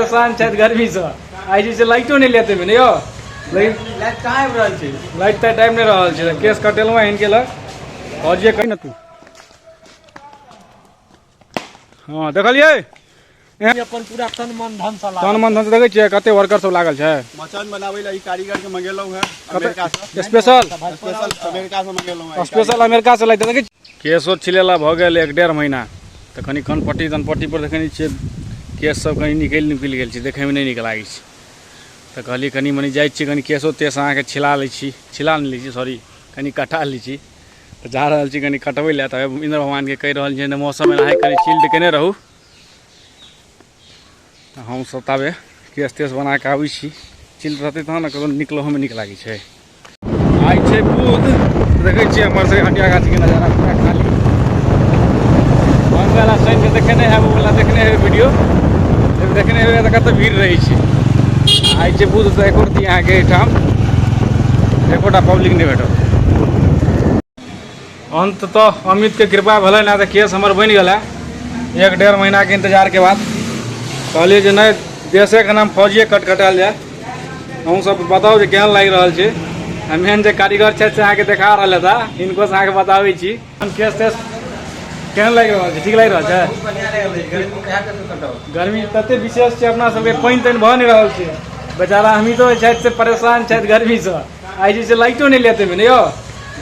परेशान छथि गर्मी से। आई जे से लाइटो नहीं लेते में यो लाइट कहाँ आबि रहल छै, लाइट तक टाइम नहीं रहल छै। केस कटेलहुँ इनके लग और जे कही न तू हाँ देखलिए अपन पूरा तन मन धन से देखे छियै कते वर्कर सब लागल छै। मचान बनावे ला ई कारीगर के मंगेलौ है अमेरिका से, स्पेशल अमेरिका से मंगेलौ है, स्पेशल अमेरिका से लाइट देखे केसो छिलेला भ गेल 1.5 महीना त कनी कनपट्टी तनपट्टी पर देखनी छियै केस सब कनी निकलि गेल छै, देखे में नहीं नीक लागै छै। त कहली कनी मनी जाइ छी कनी केसो तेस अहाँ के छिला लै छी, छिला नहीं लै छी सॉरी कनी कटा लै छी। त जा रहल छी कनी कटबै ला। त इंद्र भगवान के कहि रहल छै मौसम में नहाय कनी चिल्ड केने रहू। हम सब ताबे केस तेस बना के आबै छी, चिल्ड रहतै तहन न कतौ निकलहो में नीक लागै छै। आइ छै बुध, देखै छियै हमर सबके हटिया गाछी के नजारा पूरा खाली। हम वाला साइन के देखे नहीं है, वो वाला देखने है वीडियो, जब देखने है त कत भीड़ रही छै। आइ छै बुध त एको रती यहाँ के ठाम एकोटा पब्लिक नहीं भेटल। अंत तो अमित के कृपा भले ना त केस हमर बन गया 1.5 महीना के इंतजार के बाद। कहलिए जे नहीं देशे के नाम फौजिए कटकटाल जाए। अहूँ सब बताओ जे केहन लागि रहल छै। मेन जे कारीगर छथि से अहाँके देखा रहल था, इनको से अहाँके बताबै छी केस तेस केहन लागि रहल छै, ठीक लागि रहल छै। गर्मी तते विशेष छै अपना सबके, पानि तानि भऽ नहीं रहल छै। बेचारा अमितो छथि से परेशान छथि गर्मी से। आई जे से लाइटो नहीं लेते में यो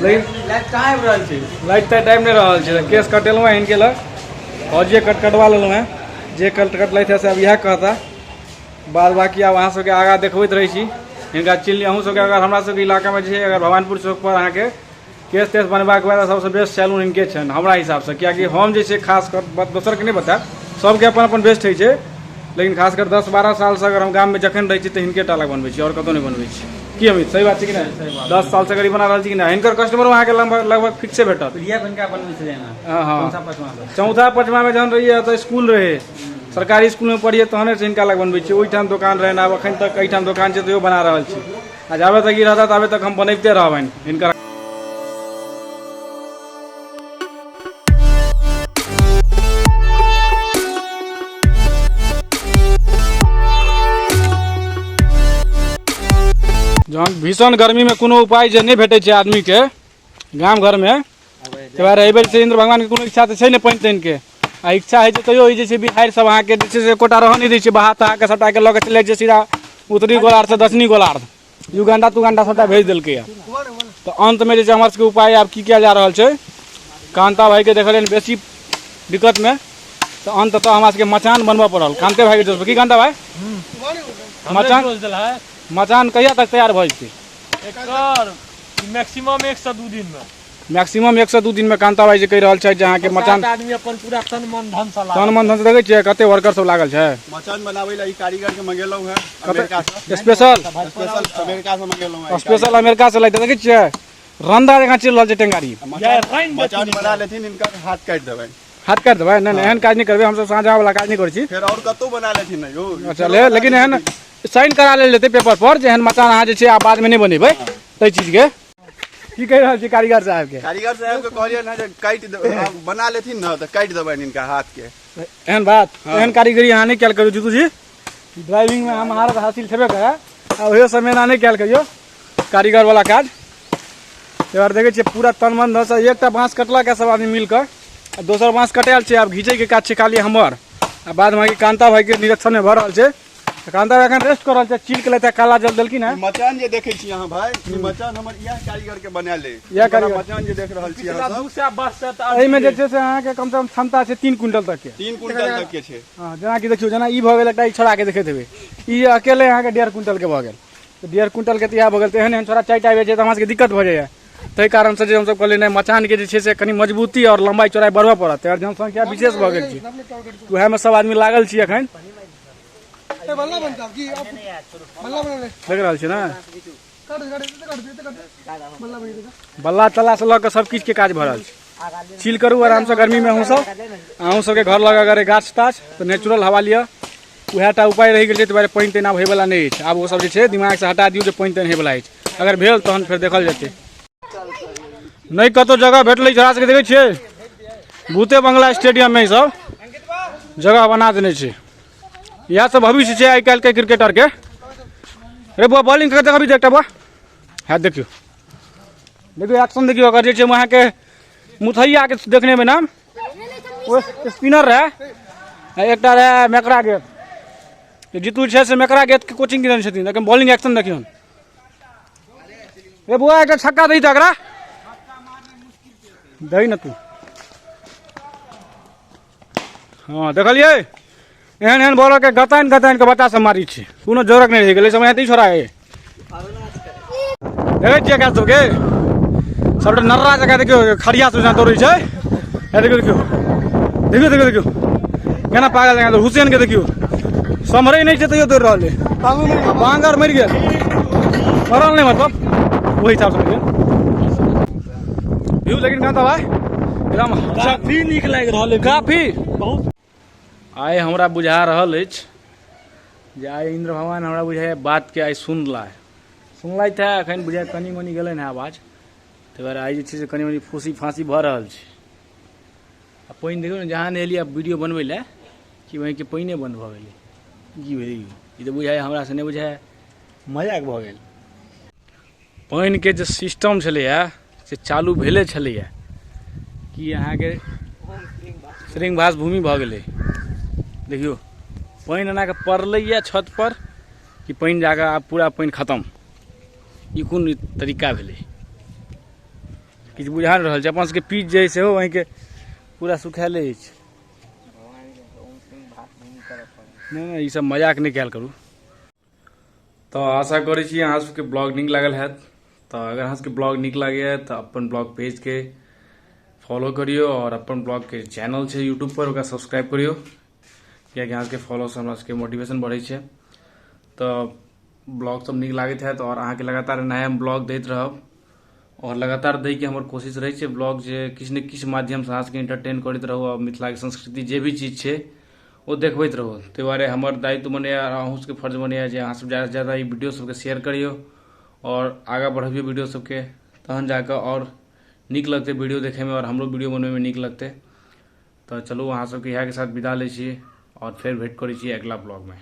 लाइट कहाँ आबि रहल छै, लाइट तक टाइम नहीं रहल छै। केस कटेलहुँ हैं इनके लग और जे कटवा लेलहुँ हैं, जे कटलै थे से अब यह कहता। बाद बाकी आब अहाँ सबके आगाँ देखबैत रहै छी हिनका चिल्ली। अहूँ सबके अगर हमरा सबके इलाका में जे अगर भवानपुर चौक पर अहाँके केस तेस बनबाक बाद सबसे बेस्ट सैलून इनके छनि हमरा हिसाब से। कियाकि हम जे छै खास कर दोसर के नहीं बतायब, सबके अपन अपन बेस्ट होइ छै, लेकिन खासकर 10-12 साल से अगर हम गाम में जखन रहै छी तऽ हिनके टा लग बनबै छी, और कतौ नहीं बनबै छी। की अमित सही बात छै कि नहीं? 10 साल से करीब बना रहल छी कि नहीं? हिनकर कस्टमर अहाँके लगभग फिक्से भेटत। चौथा पाँचवा में जहन रहिए तऽ स्कूल रहे, सरकारी स्कूल में पढ़िए तहने से हिनका लग बनबै छी। ओहिठाम दुकान रहे आब अखन तक एहिठाम दुकान छै तो बना रहल छी। आ जाबे तक ई रहता ताबे तक हम बनैबते रहबनि हिनकर। जहन भीषण गर्मी में कोनो उपाय जे नहीं भेटै छै आदमी के गाम घर में, तैयार एहि बेर से इंद्र भगवान के कोनो इच्छा तऽ छै ने पानि तानि के। आ इच्छा है तैयो जे छै बिहाड़ि सब अहाँके जे छै से एकोटा रहऽ नहीं दै छै, बहा तहा सबटा के लऽ के चलि जाइ छै सीधा उत्तरी गोलार्ध से दक्षिणी गोलार्ध, युगांडा तुगांडा सबटा भेज देलकै। तो अंत में जे छै हमर सबके उपाय आब की कयल जा रहल छै, कांता भाई के देखलियनि बेसी दिक्कत में, तो अंततः हमरा सबके मचान बनबऽ पड़ल कांते भाई के जोर पर। की कांता भाई मचान कहिया तक तैयार भऽ जेतै? मैक्सिमम 102 दिन में, मैक्सिमम 102 दिन में कांता भाई जे कहि रहल छै जे अहाँके मचान आदमी अपन पूरा तन मन धन से देखे छियै कते वर्कर सब लागल छै। मचान बनावे ला ई कारीगर के मंगेलौ है अमेरिका से, स्पेशल अमेरिका से मंगेलौ है, स्पेशल अमेरिका से लाइट देखे छियै रंदा जगह चल रहल छै टेंगारी। मचान बना लेथिन इनका हाथ काट देबै, हाथ काट देबै? नहीं एहन काज नहीं करबै, हम सब साझा वाला काज नहीं करै छी। फिर और कतौ बना लेथिन यो। अच्छा लेकिन एहन साइन करा लेल जेतै पेपर पर जे एहन मचान अहाँ जे छै आब बाद में नहीं बनेबै तै चीज के। की कहि रहल छी कारीगर साहब के? कारीगर साहब के कहलिए ना जे काट दे, बना लेथिन ना तो काट देबै इनका हाथ के। एहन बात एहन कारीगरी अहाँ नहीं कयल करियो जीतू जी। ड्राइविंग में महारत हासिल छेबे करे, आ ओहे समय ना नहीं कयल करियो कारीगर वाला काज। यार देखे छियै पूरा तन मन धन से एकटा बाँस कटला के सब आदमी मिलकर, दोसर बाँस कटायल छै, आब घींचे के काज छै खाली हमर। आ बाद में कांता भाई के निरीक्षण में भऽ रहल छै। कांता भाई एखन रेस्ट कर रहल छै, चील के लेते काला जल देलखिन है। मचान जे देखे छी यहाँ भाई, ई मचान हमर इएह कारीगर के बनाले, इएह कारीगर मचान जे देख रहल छी अहाँ सब, एहि में जे छै से अहाँ के कम से कम क्षमता छै 3 क्विंटल तक के, 3 क्विंटल तक के छै। हां जेना कि देखियो जेना ई भऽ गेल एकटा ई छोड़ा के देखैत हेबै, ई अकेले अहाँ के 1.5 क्विंटल के भऽ गेल। तो 1.5 क्विंटल के तऽ इएह भऽ गेल। तऽ एहन छोड़ा 4टा आबि छै तऽ हमरा सबके दिक्कत भऽ जाइए। ताहि कारण से जे हम सब कहलिए नहीं मचान के जे छै से कनी मजबूती और लंबाई चौड़ाई बढ़बऽ पड़त। यार जनसंख्या विशेष भऽ गेल छै, उएह में सब आदमी लागल छी एखन। देख रहल छी ना बल्ला तल्ला से लऽ के सब किछ के काज भऽ रहल छै। चिल करू आराम से गर्मी में। अहूँ सबके घर लग अगर गाछ ताछ तो नेचुरल हवा लिअ, उएहटा उपाय रहि गेल छै। दुआरे पानि तानि आब होयवला नहीं छै, आब ओ सब जे छै दिमाग से हटा दियौ जे पानि तानि होयवला अछि। अगर भेल तहन फेर देखल जेतै। नहीं कतौ जगह भेटलै छोड़ा सबके देखै छियै भूते बंगला स्टेडियम में सब जगह बना देने छै। इएह सब भविष्य छै आइ काल्हि के क्रिकेटर के। रे बुआ बॉलिंग करके देखबी एकटा बुआ है देखियो देखियो एक्शन देखियो अगर जे छै वहाँ के मुथैया के देखने में नाम वो स्पिनर रहे एकटा रहे मेकरा गेट जीतू छै से मेकरा गेट के कोचिंग देने छथिन लेकिन बॉलिंग एक्शन देखियो रे बुआ एकटा छक्का दही त एकरा दही न तू हाँ देखलिए एहन एहन बॉलर के गतान के बच्चा सब मारी छै कोनो जरूरत नहीं रह गेलै समय एते छोड़ा है देखे छियै का सबके सबटा नर्रा जगह देखियो खड़िया से दौड़ै छै देखियो देखियो देखियो देखियो देखियो केना पागल जगह हुसैन के देखियो समरे नहीं छै तैयो दौड़ रहल है बांगर मर गेल मरल नहीं मतलब वही हिसाब से व्यू लेकिन कहाँ था भाई एकदम काफी नीक लागि रहल है काफी बहुत। आइ हमरा बुझा रहल अछि जे आइ इंद्र भगवान हमरा बुझाय बात के आइ सुनलथि है अखन बुझाय कनी मनी गेलै है आवाज ताहि दुआरे आइ जे छै से कनी मनी फूसी फांसी भऽ रहल छै आ पानि देखियौ ने जहाँ एलियै वीडियो बनबै लए कि वहीं के पानिए बंद भऽ गेलै की भेलै ई तऽ बुझाय हमरा से नहि बुझाय मजाक भऽ गेल पानि के जे सिस्टम छलैया से चालू भेले छलैया कि अहाँके श्रृंगभास भूमि भऽ गेलै देखियो पानि एना के पड़लैया छत पर कि पानि जाके आब पूरा पानि खत्म ई कोन तरीका भेलै किछु बुझा नहि रहल छै अपन सबके पीच जे है सेहो वहीं के पूरा सुखायले अछि नहीं ई सब मजाक नहीं कयल करू तो आशा करै छी अहाँ सबके ब्लॉग नीक लागल हैत तो अगर अहाँ सबके ब्लॉग नीक लागैए तो अपन ब्लॉग पेज के फॉलो करियो और अपन ब्लॉग के चैनल छै यूट्यूब पर ओकरा सब्सक्राइब करियो कियाकि अहाँ सबके फॉलो से हमरा सबके मोटिवेशन बढ़ै छै तो ब्लॉग सब नीक लागैत हैत और अहाँके लगातार नया ब्लॉग दैत रहब और लगातार दै के हमर कोशिश रहै छै ब्लॉग जे किछु ने किछु माध्यम से अहाँ सबके एंटरटेन करैत रहू और मिथिला के संस्कृति जे भी चीज छै वो देखबैत रहू ताहि दुआरे हमर दायित्व बनैया अहूँ सबके फर्ज बनैया जे अहाँ सब ज्यादा से ज्यादा ई वीडियो सबके शेयर करियो और आगा बढ़बियो वीडियो सबके तहन जाकर और नीक लगते वीडियो देखे में और हमरो वीडियो बनबे में नीक लगते तो चलू अहाँ सबके इएह के साथ विदा लै छी और फेर भेंट करै छी अगला ब्लॉग में।